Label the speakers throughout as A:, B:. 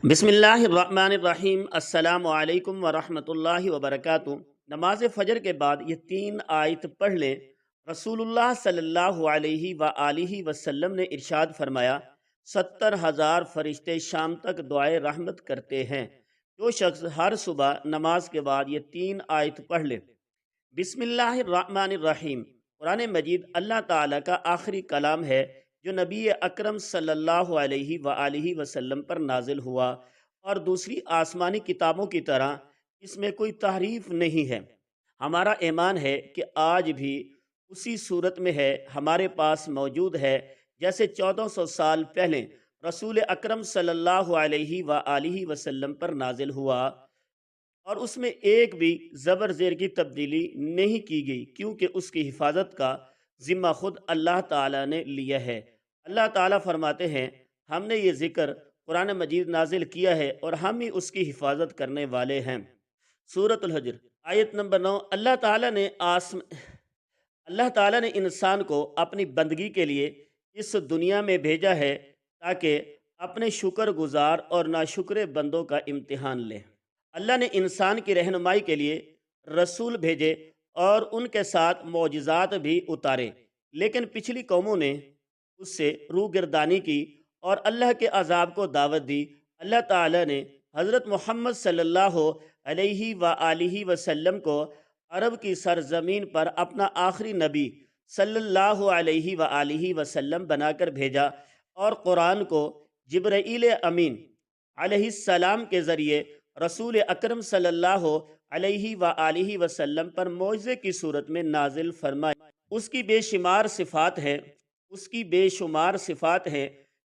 A: بسم اللہ الرحمن الرحیم۔ السلام علیکم ورحمۃ اللہ وبرکاتہ۔ نماز فجر کے بعد یہ 3 آیت پڑھ لیں۔ رسول اللہ صلی اللہ علیہ وآلہ وسلم نے ارشاد فرمایا، 70,000 فرشتے شام تک دعائے رحمت کرتے ہیں۔ جو شخص ہر صبح نماز کے بعد یہ 3 آیت پڑھ لے۔ بسم اللہ الرحمن الرحیم قرآن مجید اللہ تعالیٰ کا آخری کلام ہے جو نبی اکرم صلی اللہ علیہ وآلہ وسلم پر نازل ہوا، اور دوسری آسمانی کتابوں کی طرح اس میں کوئی تحریف نہیں ہے۔ ہمارا ایمان ہے کہ آج بھی اسی صورت میں ہے، ہمارے پاس موجود ہے جیسے 1400 سال پہلے رسول اکرم صلی اللہ علیہ وآلہ وسلم پر نازل ہوا، اور اس میں ایک بھی زبر زیر کی تبدیلی نہیں کی گئی، کیونکہ اس کی حفاظت کا ذمہ خود اللہ تعالیٰ نے لیا ہے۔ اللہ تعالیٰ فرماتے ہیں، ہم نے یہ ذکر قرآن مجید نازل کیا ہے اور ہم ہی اس کی حفاظت کرنے والے ہیں۔ سورۃ الحجر آیت نمبر 9۔ اللہ تعالیٰ نے انسان کو اپنی بندگی کے لیے اس دنیا میں بھیجا ہے تاکہ اپنے شکر گزار اور ناشکر بندوں کا امتحان لے۔ اللہ نے انسان کی رہنمائی کے لیے رسول بھیجے اور ان کے ساتھ معجزات بھی اتارے، لیکن پچھلی قوموں نے اس سے روگردانی کی اور اللہ کے عذاب کو دعوت دی۔ اللہ تعالیٰ نے حضرت محمد صلی اللہ علیہ وآلہ وسلم کو عرب کی سرزمین پر اپنا آخری نبی صلی اللہ علیہ وآلہ وسلم بنا کر بھیجا، اور قرآن کو جبرائیل امین علیہ السلام کے ذریعے رسول اکرم صلی اللہ علیہ وآلہ وسلم پر معجزے کی صورت میں نازل فرمایا۔ اس کی بے شمار صفات ہیں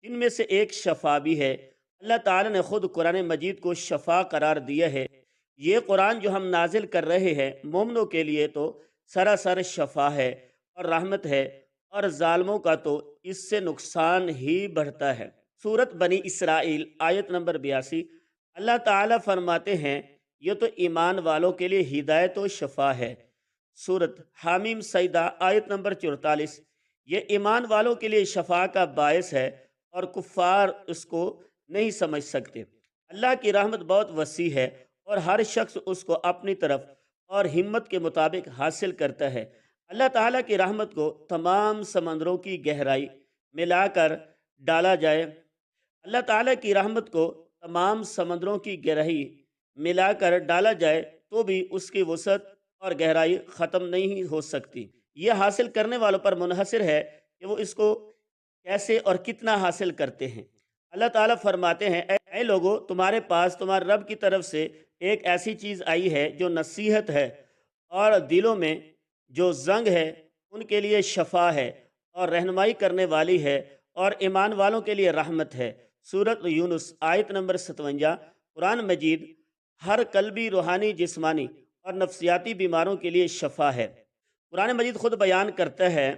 A: جن میں سے ایک شفا بھی ہے۔ اللہ تعالیٰ نے خود قرآن مجید کو شفا قرار دیا ہے۔ یہ قرآن جو ہم نازل کر رہے ہیں مومنوں کے لیے تو سراسر شفا ہے اور رحمت ہے، اور ظالموں کا تو اس سے نقصان ہی بڑھتا ہے۔ سورت بنی اسرائیل آیت نمبر 82۔ اللہ تعالیٰ فرماتے ہیں، یہ تو ایمان والوں کے لیے ہدایت و شفا ہے۔ سورت حامیم سجدہ آیت نمبر 44۔ یہ ایمان والوں کے لیے شفا کا باعث ہے اور کفار اس کو نہیں سمجھ سکتے۔ اللہ کی رحمت بہت وسیع ہے اور ہر شخص اس کو اپنی طرف اور ہمت کے مطابق حاصل کرتا ہے۔ اللہ تعالیٰ کی رحمت کو تمام سمندروں کی گہرائی ملا کر ڈالا جائے اللہ تعالیٰ کی رحمت کو تمام سمندروں کی گہرائی ملا کر ڈالا جائے تو بھی اس کی وسعت اور گہرائی ختم نہیں ہو سکتی۔ یہ حاصل کرنے والوں پر منحصر ہے کہ وہ اس کو کیسے اور کتنا حاصل کرتے ہیں۔ اللہ تعالیٰ فرماتے ہیں، اے لوگو، تمہارے پاس تمہارے رب کی طرف سے ایک ایسی چیز آئی ہے جو نصیحت ہے، اور دلوں میں جو زنگ ہے ان کے لیے شفا ہے اور رہنمائی کرنے والی ہے، اور ایمان والوں کے لیے رحمت ہے۔ سورۃ یونس آیت نمبر 57۔ قرآن مجید ہر قلبی، روحانی، جسمانی اور نفسیاتی بیماروں کے لیے شفا ہے۔ قرآن مجید خود بیان کرتا ہے،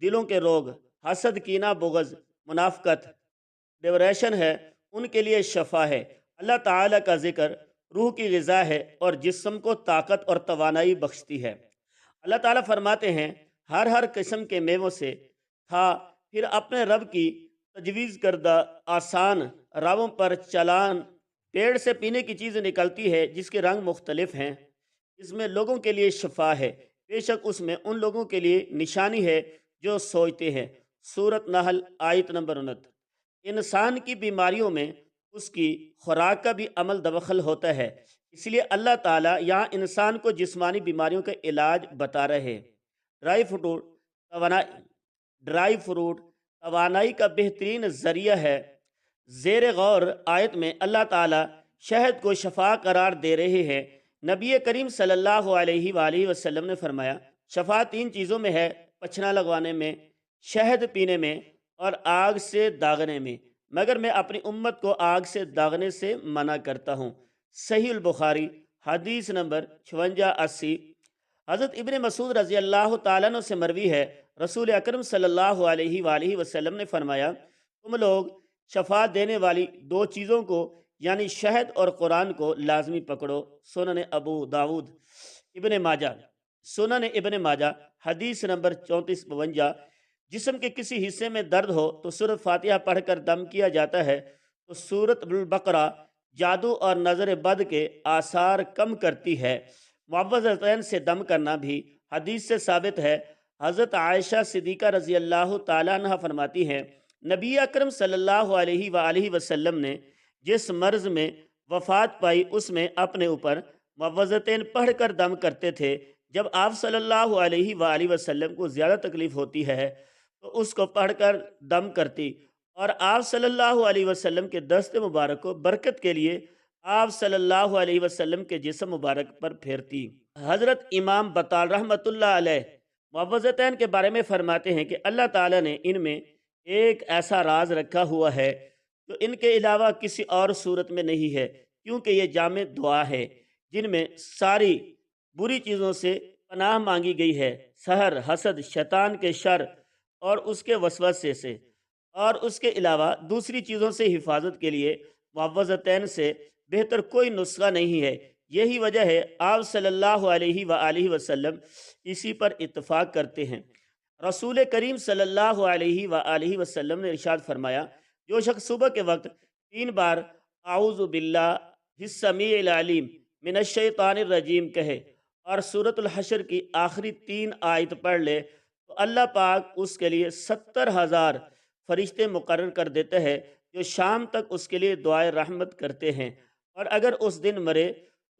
A: دلوں کے روگ، حسد، کینہ، بغض، منافقت، ڈپریشن ہے، ان کے لیے شفا ہے۔ اللہ تعالیٰ کا ذکر روح کی غذا ہے اور جسم کو طاقت اور توانائی بخشتی ہے۔ اللہ تعالیٰ فرماتے ہیں، ہر قسم کے میووں سے کھا، پھر اپنے رب کی تجویز کردہ آسان راہوں پر چلان۔ پیڑ سے پینے کی چیز نکلتی ہے جس کے رنگ مختلف ہیں، اس میں لوگوں کے لیے شفا ہے، بے شک اس میں ان لوگوں کے لیے نشانی ہے جو سوچتے ہیں۔ سورۃ نحل آیت نمبر 29۔ انسان کی بیماریوں میں اس کی خوراک کا بھی عمل دخل ہوتا ہے، اس لیے اللہ تعالیٰ یہاں انسان کو جسمانی بیماریوں کا علاج بتا رہے ہیں۔ ڈرائی فروٹ توانائی کا بہترین ذریعہ ہے۔ زیر غور آیت میں اللہ تعالیٰ شہد کو شفا قرار دے رہے ہیں۔ نبی کریم صلی اللہ علیہ وآلہ وسلم نے فرمایا، شفا 3 چیزوں میں ہے: پچھنا لگوانے میں، شہد پینے میں، اور آگ سے داغنے میں، مگر میں اپنی امت کو آگ سے داغنے سے منع کرتا ہوں۔ صحیح البخاری حدیث نمبر 5680۔ حضرت ابن مسعود رضی اللہ تعالیٰ عنہ سے مروی ہے، رسول اکرم صلی اللہ علیہ وآلہ وسلم نے فرمایا، تم لوگ شفا دینے والی 2 چیزوں کو یعنی شہد اور قرآن کو لازمی پکڑو۔ سنن ابو داود سنن ابن ماجہ حدیث نمبر 3452۔ جسم کے کسی حصے میں درد ہو تو سورۃ فاتحہ پڑھ کر دم کیا جاتا ہے، تو سورۃ البقرہ جادو اور نظر بد کے آثار کم کرتی ہے۔ معوذتین سے دم کرنا بھی حدیث سے ثابت ہے۔ حضرت عائشہ صدیقہ رضی اللہ تعالیٰ عنہ فرماتی ہیں، نبی اکرم صلی اللہ علیہ وآلہ وسلم نے جس مرض میں وفات پائی اس میں اپنے اوپر معوذتین پڑھ کر دم کرتے تھے۔ جب آپ صلی اللہ علیہ وآلہ وسلم کو زیادہ تکلیف ہوتی ہے تو اس کو پڑھ کر دم کرتی، اور آپ صلی اللہ علیہ وسلم کے دست مبارک کو برکت کے لیے آپ صلی اللہ علیہ وسلم کے جسم مبارک پر پھیرتی۔ حضرت امام بطال رحمۃ اللہ علیہ معوذتین کے بارے میں فرماتے ہیں کہ اللہ تعالیٰ نے ان میں ایک ایسا راز رکھا ہوا ہے جو ان کے علاوہ کسی اور صورت میں نہیں ہے، کیونکہ یہ جامع دعا ہے جن میں ساری بری چیزوں سے پناہ مانگی گئی ہے، سحر، حسد، شیطان کے شر اور اس کے وسوسے سے، اور اس کے علاوہ دوسری چیزوں سے حفاظت کے لیے معوذتین سے بہتر کوئی نسخہ نہیں ہے۔ یہی وجہ ہے آپ صلی اللہ علیہ وآلہ وسلم اسی پر اتفاق کرتے ہیں۔ رسول کریم صلی اللہ علیہ وآلہ وسلم نے ارشاد فرمایا، جو شخص صبح کے وقت 3 بار اعوذ باللہ السمیع العلیم من الشیطان الرجیم کہے اور سورۃ الحشر کی آخری 3 آیت پڑھ لے تو اللہ پاک اس کے لیے 70,000 فرشتے مقرر کر دیتے ہیں جو شام تک اس کے لیے دعائے رحمت کرتے ہیں، اور اگر اس دن مرے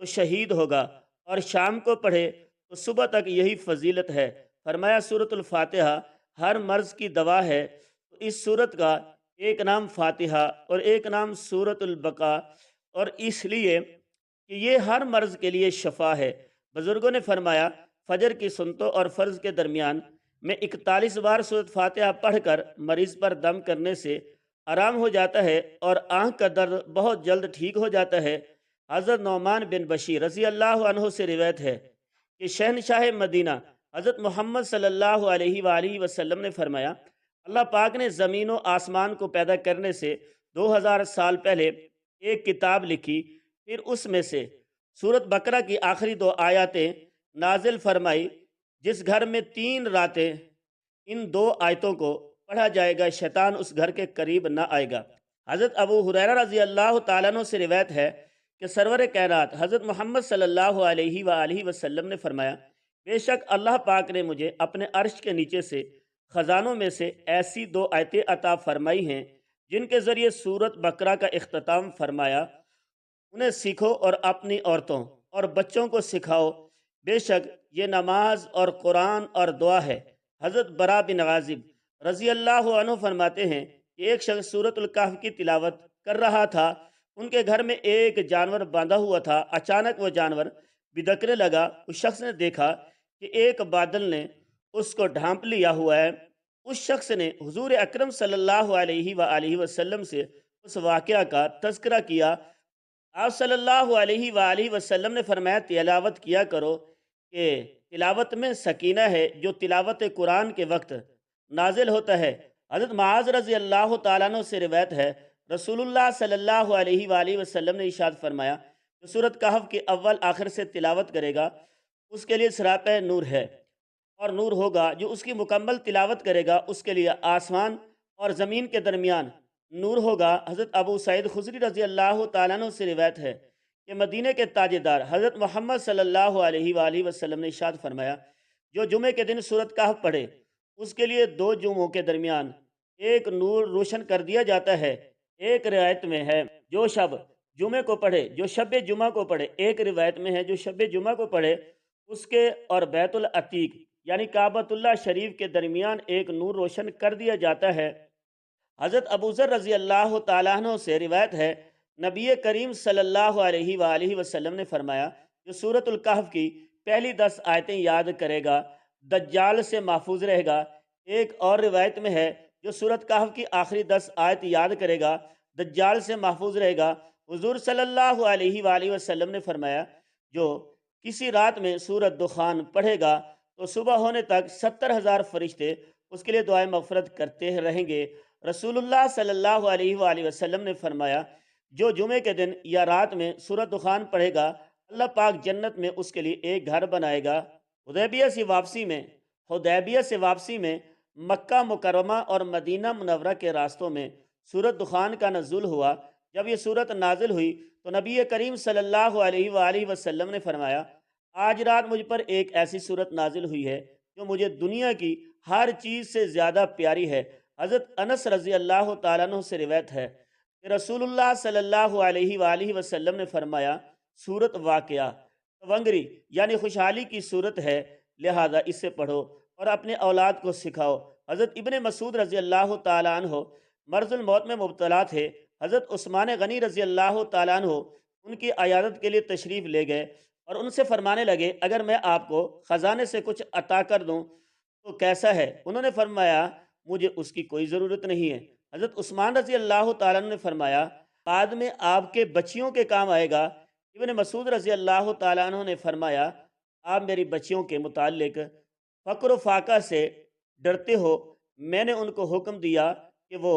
A: تو شہید ہوگا، اور شام کو پڑھے تو صبح تک یہی فضیلت ہے۔ فرمایا سورۃ الفاتحہ ہر مرض کی دوا ہے، تو اس سورت کا ایک نام فاتحہ اور ایک نام سورۃ البقا، اور اس لیے کہ یہ ہر مرض کے لیے شفا ہے۔ بزرگوں نے فرمایا فجر کی سنتوں اور فرض کے درمیان میں 41 بار سورۃ فاتحہ پڑھ کر مریض پر دم کرنے سے آرام ہو جاتا ہے اور آنکھ کا درد بہت جلد ٹھیک ہو جاتا ہے۔ حضرت نعمان بن بشیر رضی اللہ عنہ سے روایت ہے کہ شہنشاہ مدینہ حضرت محمد صلی اللہ علیہ وآلہ وسلم نے فرمایا، اللہ پاک نے زمین و آسمان کو پیدا کرنے سے 2000 سال پہلے ایک کتاب لکھی، پھر اس میں سے سورۃ بقرہ کی آخری 2 آیاتیں نازل فرمائی۔ جس گھر میں 3 راتیں ان 2 آیتوں کو پڑھا جائے گا شیطان اس گھر کے قریب نہ آئے گا۔ حضرت ابو ہریرہ رضی اللہ تعالیٰ عنہ سے روایت ہے کہ سرور کائنات حضرت محمد صلی اللہ علیہ وآلہ وسلم نے فرمایا، بے شک اللہ پاک نے مجھے اپنے عرش کے نیچے سے خزانوں میں سے ایسی 2 آیتیں عطا فرمائی ہیں جن کے ذریعے سورۃ بقرہ کا اختتام فرمایا، انہیں سیکھو اور اپنی عورتوں اور بچوں کو سکھاؤ، بے شک یہ نماز اور قرآن اور دعا ہے۔ حضرت برا بن عازب رضی اللہ عنہ فرماتے ہیں کہ ایک شخص سورۃ الکہف کی تلاوت کر رہا تھا، ان کے گھر میں ایک جانور باندھا ہوا تھا، اچانک وہ جانور بدکنے لگا۔ اس شخص نے دیکھا کہ ایک بادل نے اس کو ڈھانپ لیا ہوا ہے۔ اس شخص نے حضور اکرم صلی اللہ علیہ وآلہ وسلم سے اس واقعہ کا تذکرہ کیا۔ آپ صلی اللہ علیہ وآلہ وسلم نے فرمایا، تلاوت کیا کرو کہ تلاوت میں سکینہ ہے جو تلاوت قرآن کے وقت نازل ہوتا ہے۔ حضرت معاذ رضی اللہ تعالیٰ عنہ سے روایت ہے، رسول اللہ صلی اللہ علیہ وآلہ وسلم نے ارشاد فرمایا، جو سورۃ کہف کی اول آخر سے تلاوت کرے گا اس کے لیے سراپہ نور ہے، اور نور ہوگا جو اس کی مکمل تلاوت کرے گا اس کے لیے آسمان اور زمین کے درمیان نور ہوگا۔ حضرت ابو سعید خدری رضی اللہ تعالیٰ عنہ سے روایت ہے کہ مدینہ کے تاجدار حضرت محمد صلی اللہ علیہ وآلہ وسلم نے ارشاد فرمایا، جو جمعے کے دن سورۃ کہف پڑھے اس کے لیے 2 جمعوں کے درمیان ایک نور روشن کر دیا جاتا ہے۔ ایک روایت میں ہے جو شب جمعے کو پڑھے، جو شب جمعہ کو پڑھے، ایک روایت میں ہے جو شب جمعہ کو پڑھے اس کے اور بیت العتیق یعنی کعبۃ اللہ شریف کے درمیان ایک نور روشن کر دیا جاتا ہے۔ حضرت ابو ذر رضی اللہ تعالیٰ عنہ سے روایت ہے، نبی کریم صلی اللہ علیہ وآلہ وسلم نے فرمایا، جو سورۃ الکہف کی پہلی 10 آیتیں یاد کرے گا دجال سے محفوظ رہے گا۔ ایک اور روایت میں ہے، جو سورۃ کہف کی آخری 10 آیت یاد کرے گا دجال سے محفوظ رہے گا۔ حضور صلی اللہ علیہ وآلہ وسلم نے فرمایا، جو کسی رات میں سورۃ دخان پڑھے گا تو صبح ہونے تک 70,000 فرشتے اس کے لیے دعائیں مغفرت کرتے رہیں گے۔ رسول اللہ صلی اللہ علیہ وآلہ وسلم نے فرمایا، جو جمعے کے دن یا رات میں سورۃ دخان پڑھے گا اللہ پاک جنت میں اس کے لیے ایک گھر بنائے گا۔ حدیبیہ سے واپسی میں مکہ مکرمہ اور مدینہ منورہ کے راستوں میں سورۃ دخان کا نزول ہوا۔ جب یہ سورت نازل ہوئی تو نبی کریم صلی اللہ علیہ وآلہ وسلم نے فرمایا آج رات مجھ پر ایک ایسی صورت نازل ہوئی ہے جو مجھے دنیا کی ہر چیز سے زیادہ پیاری ہے۔ حضرت انس رضی اللہ تعالیٰ عنہ سے روایت ہے کہ رسول اللہ صلی اللہ علیہ وآلہ وسلم نے فرمایا سورت واقعہ ونگری یعنی خوشحالی کی صورت ہے، لہذا اسے پڑھو اور اپنے اولاد کو سکھاؤ۔ حضرت ابن مسعود رضی اللہ تعالیٰ عنہ مرض الموت میں مبتلا تھے۔ حضرت عثمان غنی رضی اللہ تعالیٰ عنہ ان کی عیادت کے لیے تشریف لے گئے اور ان سے فرمانے لگے اگر میں آپ کو خزانے سے کچھ عطا کر دوں تو کیسا ہے؟ انہوں نے فرمایا مجھے اس کی کوئی ضرورت نہیں ہے۔ حضرت عثمان رضی اللہ تعالیٰ عنہ نے فرمایا بعد میں آپ کے بچیوں کے کام آئے گا۔ ابن مسعود رضی اللہ تعالیٰ عنہ نے فرمایا آپ میری بچیوں کے متعلق فقر و فاقہ سے ڈرتے ہو، میں نے ان کو حکم دیا کہ وہ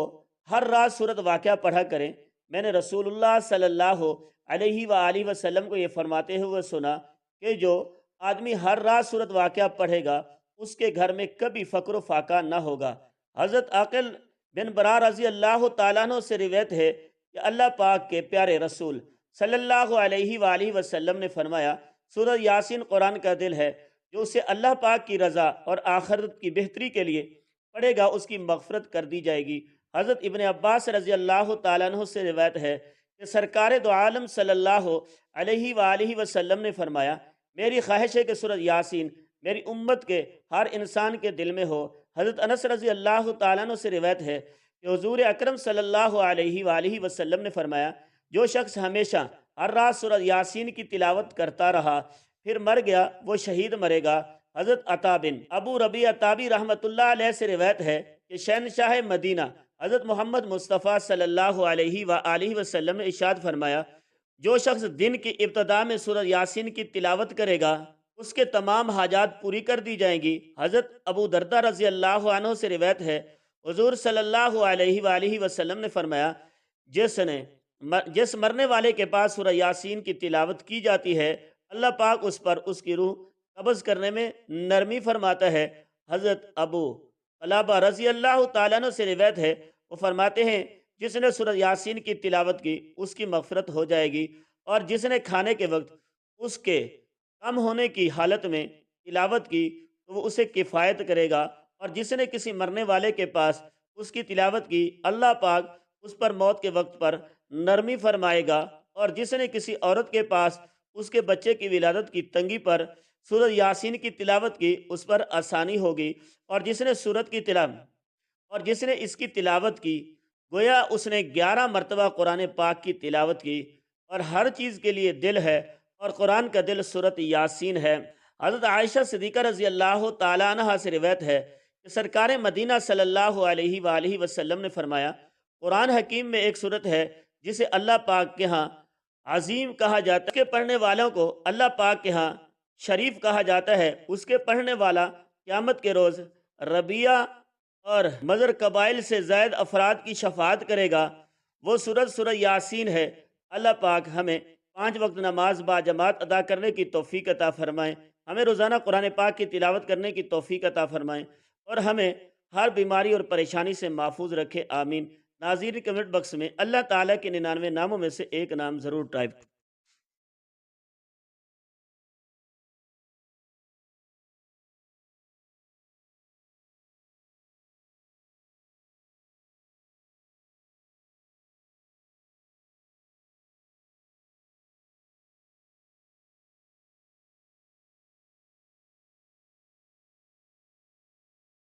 A: ہر رات سورت واقعہ پڑھا کریں۔ میں نے رسول اللہ صلی اللہ علیہ وآلہ وسلم کو یہ فرماتے ہوئے سنا کہ جو آدمی ہر رات سورت واقعہ پڑھے گا اس کے گھر میں کبھی فقر و فاقہ نہ ہوگا۔ حضرت عاقل بن برا رضی اللہ تعالیٰ عنہ سے روایت ہے کہ اللہ پاک کے پیارے رسول صلی اللہ علیہ وآلہ وسلم نے فرمایا سورہ یاسین قرآن کا دل ہے، جو اسے اللہ پاک کی رضا اور آخرت کی بہتری کے لیے پڑھے گا اس کی مغفرت کر دی جائے گی۔ حضرت ابن عباس رضی اللہ تعالیٰ عنہ سے روایت ہے کہ سرکار دو عالم صلی اللہ علیہ وآلہ وسلم نے فرمایا میری خواہش ہے کہ سورہ یاسین میری امت کے ہر انسان کے دل میں ہو۔ حضرت انس رضی اللہ تعالیٰ عنہ سے روایت ہے کہ حضور اکرم صلی اللہ علیہ وآلہ وسلم نے فرمایا جو شخص ہمیشہ ہر رات سورہ یاسین کی تلاوت کرتا رہا پھر مر گیا وہ شہید مرے گا۔ حضرت عطا بن ابو ربیعہ تابعی رحمۃ اللہ علیہ سے روایت ہے کہ شہنشاہ مدینہ حضرت محمد مصطفیٰ صلی اللہ علیہ وآلہ وسلم نے ارشاد فرمایا جو شخص دن کی ابتدا میں سورہ یاسین کی تلاوت کرے گا اس کے تمام حاجات پوری کر دی جائیں گی۔ حضرت ابو دردہ رضی اللہ عنہ سے روایت ہے حضور صلی اللہ علیہ وآلہ وسلم نے فرمایا جس مرنے والے کے پاس سورہ یاسین کی تلاوت کی جاتی ہے اللہ پاک اس پر اس کی روح قبض کرنے میں نرمی فرماتا ہے۔ حضرت ابو قلابہ رضی اللہ تعالیٰ عنہ سے روایت ہے وہ فرماتے ہیں جس نے سورہ یاسین کی تلاوت کی اس کی مغفرت ہو جائے گی، اور جس نے کھانے کے وقت اس کے کم ہونے کی حالت میں تلاوت کی تو وہ اسے کفایت کرے گا، اور جس نے کسی مرنے والے کے پاس اس کی تلاوت کی اللہ پاک اس پر موت کے وقت پر نرمی فرمائے گا، اور جس نے کسی عورت کے پاس اس کے بچے کی ولادت کی تنگی پر سورہ یاسین کی تلاوت کی اس پر آسانی ہوگی، اور جس نے اس کی تلاوت کی گویا اس نے 11 مرتبہ قرآن پاک کی تلاوت کی، اور ہر چیز کے لیے دل ہے اور قرآن کا دل سورۃ یاسین ہے۔ حضرت عائشہ صدیقہ رضی اللہ تعالیٰ عنہا سے روایت ہے کہ سرکار مدینہ صلی اللہ علیہ وآلہ وسلم نے فرمایا قرآن حکیم میں ایک صورت ہے جسے اللہ پاک کے ہاں عظیم کہا جاتا ہے، اس کے پڑھنے والوں کو اللہ پاک کے ہاں شریف کہا جاتا ہے، اس کے پڑھنے والا قیامت کے روز ربیہ اور مضر قبائل سے زائد افراد کی شفاعت کرے گا، وہ سورت سورہ یاسین ہے۔ اللہ پاک ہمیں 5 وقت نماز با جماعت ادا کرنے کی توفیق عطا فرمائیں، ہمیں روزانہ قرآن پاک کی تلاوت کرنے کی توفیق عطا فرمائیں، اور ہمیں ہر بیماری اور پریشانی سے محفوظ رکھے، آمین۔ ناظرین کمنٹ باکس میں اللہ تعالیٰ کے 99 ناموں میں سے ایک نام ضرور ٹائپ